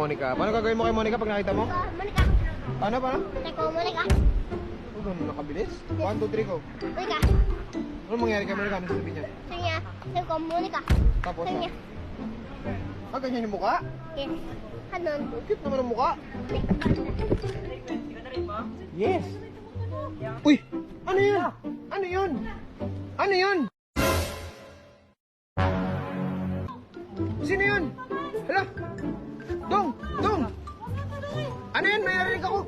Monica, paano gagawin mo kay Monica pag nakita mo? Monica. Paano? Teko, Monica. Oh, ganun nakabilis? 1, 2, 3, go. Monica. Ano mangyari kay Monica? Ano sasabihin niya? Sige, teko, Monica. Tapos Sige. ganyan yung mukha? Yes. Hanon. Cute naman ang mukha. Yes. Uy! Ano yun? Ano yun? Ano yun? Sino yun? Hala! Dong! Dong! Ano yun? May narinig ako.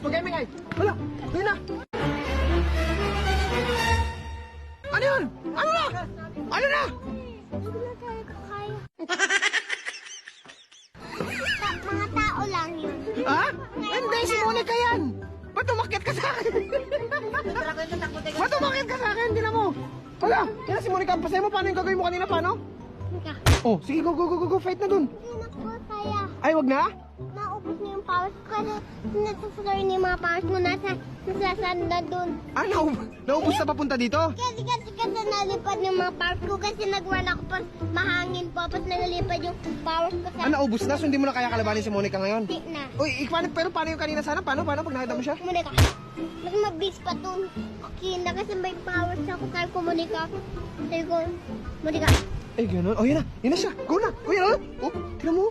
Mag-emingay. Hala! Yun na! Ano yun? Ano na? Ano na? Hindi na tayo kakaya. Mga tao lang yun. Ha? Hindi, si Monica yan! Ba't umakyat ka sa akin? Ba't umakyat ka sa akin? Hindi na mo. Hala! Yan si Monica. Pasaya mo paano yung gagawin mo kanina? Paano? Monica. Oh, sige, go. Fight na dun. Hindi na ko kaya. Ay, wag na? Naubos na yung powers ko kasi nasasagay na yung mga powers mo nasa na dun. Ah, naubos na papunta dito? Kasi nalipad yung mga powers ko kasi nagwala ko pa mahangin po tapos nalipad yung powers ko sa Ah, naubos na? So hindi mo na kaya kalabanin si Monica ngayon? hindi na. Uy, pero paano yung kanina sana? Paano pag nakita mo siya? Monica, mas mabilis pa itong Kina kasi may powers ako kaya ko Monica. Sabi ko, Monica. Eh, gano'n. Oh, yun na siya. Go na. Oh, yan. Oh, tignan mo.